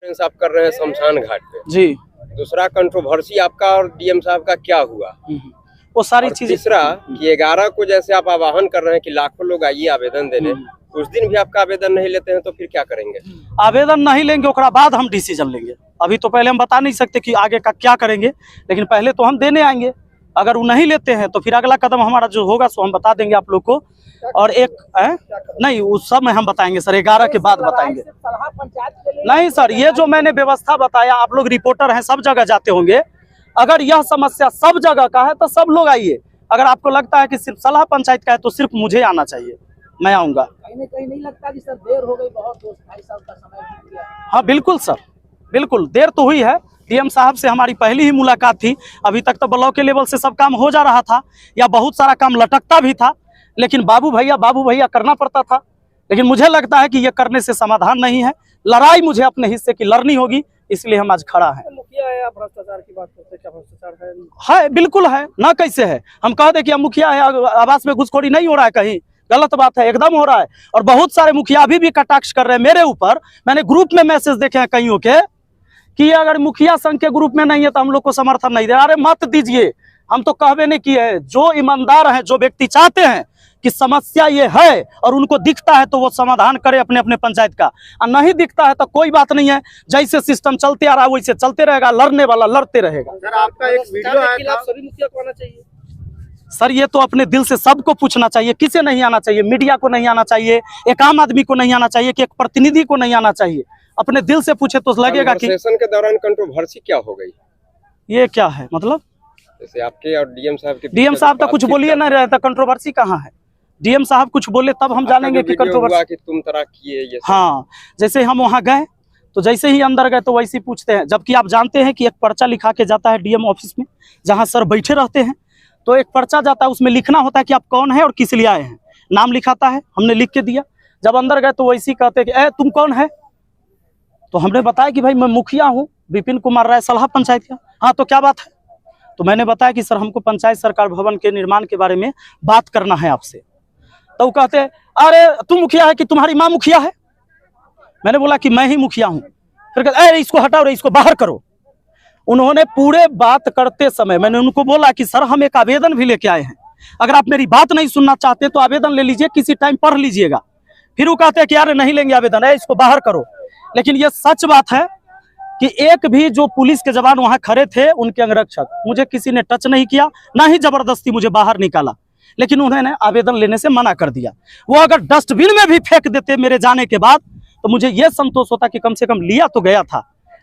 आप कर रहे हैं शमशान घाट पे जी। दूसरा कंट्रोवर्सी आपका और डीएम साहब का क्या हुआ? वो सारी चीजें। तीसरा कि 11 को जैसे आप आह्वान कर रहे हैं कि लाखों लोग आइए आवेदन देने, उस दिन भी आपका आवेदन नहीं लेते हैं तो फिर क्या करेंगे? आवेदन नहीं लेंगे, उसके बाद हम डिसीजन लेंगे। अभी तो पहले हम बता नहीं सकते कि आगे का क्या करेंगे, लेकिन पहले तो हम देने आएंगे। अगर वो नहीं लेते हैं तो फिर अगला कदम हमारा जो होगा सो हम बता देंगे आप लोग को। और एक नहीं, उस सब में हम बताएंगे सर, 11 के बाद बताएंगे। नहीं सर, ये जो मैंने व्यवस्था बताया, आप लोग रिपोर्टर हैं, सब जगह जाते होंगे। अगर यह समस्या सब जगह का है तो सब लोग आइए। अगर आपको लगता है कि सिर्फ सलाह पंचायत का है तो सिर्फ मुझे आना चाहिए, मैं आऊँगा। कहीं नहीं लगता कि सर देर हो गई बहुत, 2-2.5 साल का समय बीत गया? हाँ बिल्कुल सर, बिल्कुल देर तो हुई है। डीएम साहब से हमारी पहली ही मुलाकात थी। अभी तक तो ब्लॉक के लेवल से सब काम हो जा रहा था, या बहुत सारा काम लटकता भी था, लेकिन बाबू भैया करना पड़ता था। लेकिन मुझे लगता है कि ये करने से समाधान नहीं है। लड़ाई मुझे अपने हिस्से की लड़नी होगी, इसलिए हम आज खड़ा हैं। मुखिया है, आप भ्रष्टाचार की बात करते हैं, क्या भ्रष्टाचार है? बिल्कुल है ना, कैसे है? हम कह दे कि हम मुखिया है, आवास में घुसखोरी नहीं हो रहा है, कहीं गलत बात है? एकदम हो रहा है। और बहुत सारे मुखिया अभी भी कटाक्ष कर रहे हैं मेरे ऊपर। मैंने ग्रुप में मैसेज देखे हैं कईयों के कि अगर मुखिया संघ के ग्रुप में नहीं है तो हम लोग को समर्थन नहीं दे। अरे मत दीजिए, हम तो कहवे नहीं किए हैं। जो ईमानदार हैं, जो व्यक्ति चाहते हैं कि समस्या ये है और उनको दिखता है तो वो समाधान करे अपने अपने पंचायत का, और नहीं दिखता है तो कोई बात नहीं है। जैसे सिस्टम चलते आ रहा है वैसे चलते रहेगा, लड़ने वाला लड़ते रहेगा। सर आपका एक वीडियो आया था, सभी मुखिया को आना चाहिए। सर ये तो अपने दिल से सबको पूछना चाहिए, किसे नहीं आना चाहिए? मीडिया को नहीं आना चाहिए, एक आम आदमी को नहीं आना चाहिए, कि एक प्रतिनिधि को नहीं आना चाहिए? अपने दिल से पूछे तो लगेगा कि सेशन के दौरान कंट्रोवर्सी क्या हो गई? ये क्या है मतलब? जैसे आपके और डीएम साहब के डीएम साहब तो कुछ बोलिए नहीं रहे, कंट्रोवर्सी कहाँ है? डीएम साहब कुछ बोले तब हम जानेंगे कि कंट्रोवर्सी। तुम तरह किए ये। हाँ, जैसे हम वहाँ गए तो जैसे ही अंदर गए तो वैसे ही पूछते हैं, जबकि आप जानते हैं कि एक पर्चा लिखा के जाता है डीएम ऑफिस में, जहाँ सर बैठे रहते हैं। तो एक पर्चा जाता है, उसमें लिखना होता है कि आप कौन है और किस लिए आए हैं। नाम लिखाता है, हमने लिख के दिया। जब अंदर गए तो वैसे ही कहते हैं कि तुम कौन है? तो हमने बताया कि भाई मैं मुखिया हूँ, विपिन कुमार राय, सलाह पंचायत का। हाँ तो क्या बात है? तो मैंने बताया कि सर हमको पंचायत सरकार भवन के निर्माण के बारे में बात करना है आपसे। तो वो कहते हैं अरे तुम मुखिया है कि तुम्हारी माँ मुखिया है? मैंने बोला कि मैं ही मुखिया हूँ। फिर कहते अरे इसको हटाओ रे, इसको बाहर करो। उन्होंने पूरे बात करते समय मैंने उनको बोला कि सर हम एक आवेदन भी लेके आए हैं, अगर आप मेरी बात नहीं सुनना चाहते तो आवेदन ले लीजिए, किसी टाइम पढ़ लीजिएगा। फिर वो कहते हैं कि यार नहीं लेंगे आवेदन, है इसको बाहर करो। लेकिन ये सच बात है कि एक भी जो पुलिस के जवान वहां खड़े थे, उनके अंगरक्षक, मुझे किसी ने टच नहीं किया, ना ही जबरदस्ती मुझे बाहर निकाला। लेकिन उन्होंने आवेदन लेने से मना कर दिया। वो अगर डस्टबिन में भी फेंक देते मेरे जाने के बाद तो मुझे ये संतोष होता कि कम से कम लिया तो गया था।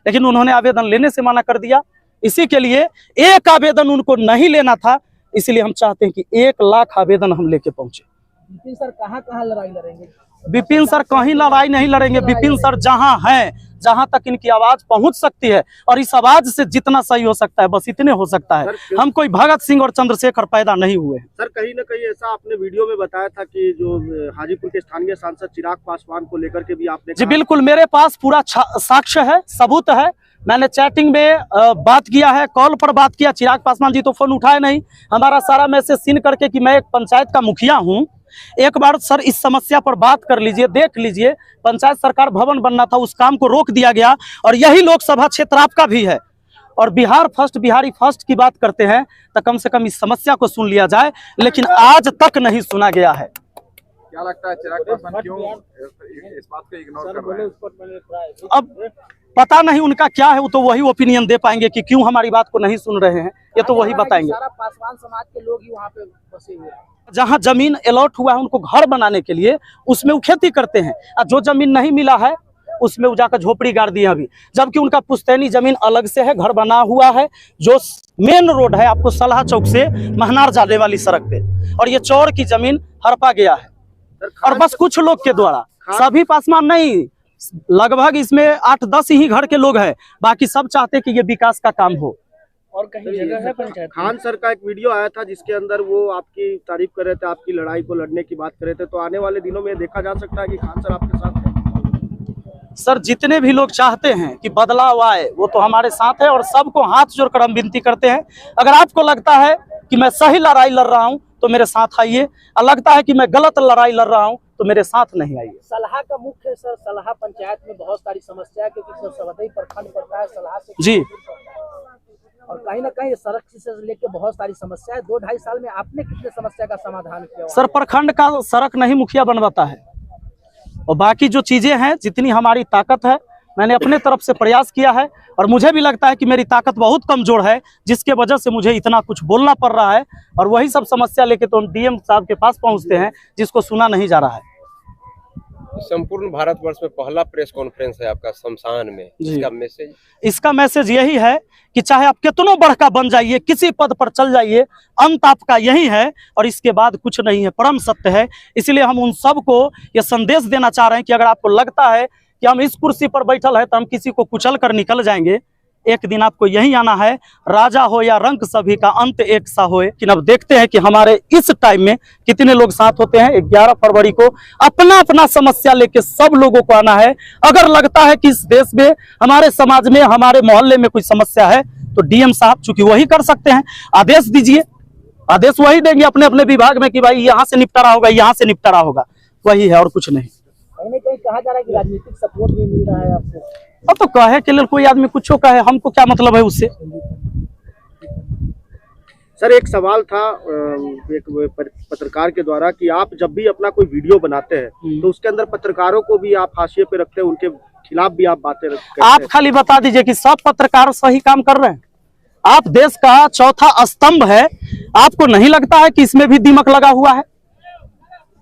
लेकिन उन्होंने आवेदन लेने से मना कर दिया। इसी के लिए एक आवेदन उनको नहीं लेना था, इसलिए हम चाहते हैं कि 1 लाख आवेदन हम लेके पहुंचे। विपिन सर कहाँ लड़ाई लड़ेंगे? विपिन सर कहीं लड़ाई नहीं लड़ेंगे। विपिन सर जहां हैं, जहां तक इनकी आवाज पहुंच सकती है, और इस आवाज से जितना सही हो सकता है बस इतने हो सकता है। हम कोई भगत सिंह और चंद्रशेखर पैदा नहीं हुए हैं। सर कहीं ना कहीं ऐसा आपने वीडियो में बताया था कि जो हाजीपुर के स्थानीय सांसद चिराग पासवान को लेकर के भी आपने जी बिल्कुल, मेरे पास पूरा साक्ष्य है, सबूत है। मैंने चैटिंग में बात किया है, कॉल पर बात किया। चिराग पासवान जी तो फोन उठाए नहीं। हमारा सारा मैसेज सीन करके कि मैं एक पंचायत का मुखिया हूं, एक बार सर इस समस्या पर बात कर लीजिए, देख लीजिए। पंचायत सरकार भवन बनना था, उस काम को रोक दिया गया। और यही लोकसभा क्षेत्र आपका भी है, और बिहार फर्स्ट, बिहारी फर्स्ट की बात करते हैं तो कम से कम इस समस्या को सुन लिया जाए, लेकिन आज तक नहीं सुना गया है। क्या लगता है चिराग पासवान क्यों इस बात को इग्नोर कर रहे हैं? अब पता नहीं उनका क्या है, वो तो वही ओपिनियन दे पाएंगे कि क्यों हमारी बात को नहीं सुन रहे हैं, ये तो वही बताएंगे। सारा पासवान समाज के लोग ही वहाँ पे बसे हुए हैं। जहाँ जमीन अलॉट हुआ है उनको घर बनाने के लिए, उसमें वो खेती करते हैं, और जो जमीन नहीं मिला है उसमें वो जाकर झोपड़ी गाड़ दिए अभी। जबकि उनका पुश्तैनी जमीन अलग से है, घर बना हुआ है। जो मेन रोड है आपको सलाह चौक से महनार जाने वाली सड़क पे, और ये चौर की जमीन हड़पा गया है, और बस कुछ लोग के द्वारा। सभी पासवान नहीं, लगभग इसमें 8-10 ही घर के लोग हैं, बाकी सब चाहते कि ये विकास का काम हो। और कहीं जगह है पंचायत। खान सर का एक वीडियो आया था जिसके अंदर वो आपकी तारीफ कर रहे थे, आपकी लड़ाई को लड़ने की बात कर रहे थे। तो आने वाले दिनों में देखा जा सकता है कि खान सर आपके साथ हैं? सर जितने भी लोग चाहते हैं कि बदलाव आए वो तो हमारे साथ है, और सबको हाथ जोड़कर हम विनती करते हैं, अगर आपको लगता है कि मैं सही लड़ाई लड़ रहा हूं तो मेरे साथ आइए, और लगता है कि मैं गलत लड़ाई लड़ रहा हूं तो मेरे साथ नहीं आइए। सलाह का मुख्य सर, सलाह पंचायत में बहुत सारी समस्या है क्योंकि सवदई प्रखंड पड़ता है, सलाह से जी। और कहीं ना कहीं सड़क से लेकर बहुत सारी समस्या है। 2-2.5 साल में आपने कितने समस्या का समाधान किया? सर प्रखंड का सड़क नहीं मुखिया बनवाता है, और बाकी जो चीजें हैं जितनी हमारी ताकत है मैंने अपने तरफ से प्रयास किया है, और मुझे भी लगता है कि मेरी ताकत बहुत कमजोर है जिसके वजह से मुझे इतना कुछ बोलना पड़ रहा है। और वही सब समस्या लेके तो हम डीएम साहब के पास पहुंचते हैं जिसको सुना नहीं जा रहा है। संपूर्ण भारतवर्ष में पहला प्रेस कॉन्फ्रेंस है आपका शमशान में, इसका मैसेज? इसका मैसेज यही है कि चाहे आप कितनों बड़का बन जाइए, किसी पद पर चल जाइए, अंत आपका यही है और इसके बाद कुछ नहीं है, परम सत्य है। इसलिए हम उन सबको ये संदेश देना चाह रहे हैं कि अगर आपको लगता है कि हम इस कुर्सी पर बैठल है तो हम किसी को कुचल कर निकल जाएंगे, एक दिन आपको यही आना है। राजा हो या रंक सभी का अंत एक सा होए। लेकिन अब देखते हैं कि हमारे इस टाइम में कितने लोग साथ होते हैं। 11 फरवरी को अपना अपना समस्या लेके सब लोगों को आना है। अगर लगता है कि इस देश में, हमारे समाज में, हमारे मोहल्ले में कोई समस्या है तो डीएम साहब चूंकि वही कर सकते हैं, आदेश दीजिए, आदेश वही देंगे अपने अपने विभाग में कि भाई यहाँ से निपटारा होगा, यहाँ से निपटारा होगा, वही है और कुछ नहीं। कहीं ना कहीं कहा जा रहा है कि राजनीतिक सपोर्ट भी मिल रहा है आपको। अब तो कहे के लिए कोई आदमी कुछ कहे, हमको क्या मतलब है उससे। सर एक सवाल था एक पत्रकार के द्वारा कि आप जब भी अपना कोई वीडियो बनाते हैं तो उसके अंदर पत्रकारों को भी आप हाशिए पे रखते हैं, उनके खिलाफ भी आप बातें करते हैं। आप खाली बता दीजिए कि सब पत्रकार सही काम कर रहे हैं। आप देश का चौथा स्तंभ है, आपको नहीं लगता है कि इसमें भी दिमक लगा हुआ है?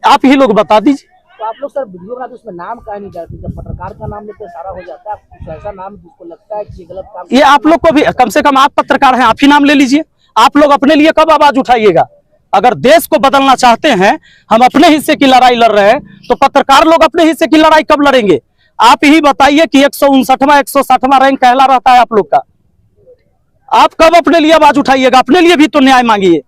आप ही लोग बता दीजिए। तो आप लोग सर वीडियो बनाते उसमें नाम काहे नहीं डालते? जब पत्रकार का नाम लेते सारा हो जाता है, कुछ ऐसा नाम जिसको लगता है कि ये गलत काम। ये आप लोग को भी, कम से कम आप पत्रकार हैं, आप ही नाम ले लीजिए। आप लोग अपने लिए कब आवाज उठाइएगा? अगर देश को बदलना चाहते हैं, हम अपने हिस्से की लड़ाई लड़ रहे हैं, तो पत्रकार लोग अपने हिस्से की लड़ाई कब लड़ेंगे? आप ही बताइए कि 159वां 160वां रैंक कहला रहता है आप लोग का। आप कब अपने लिए आवाज उठाइएगा? अपने लिए भी तो न्याय मांगिए।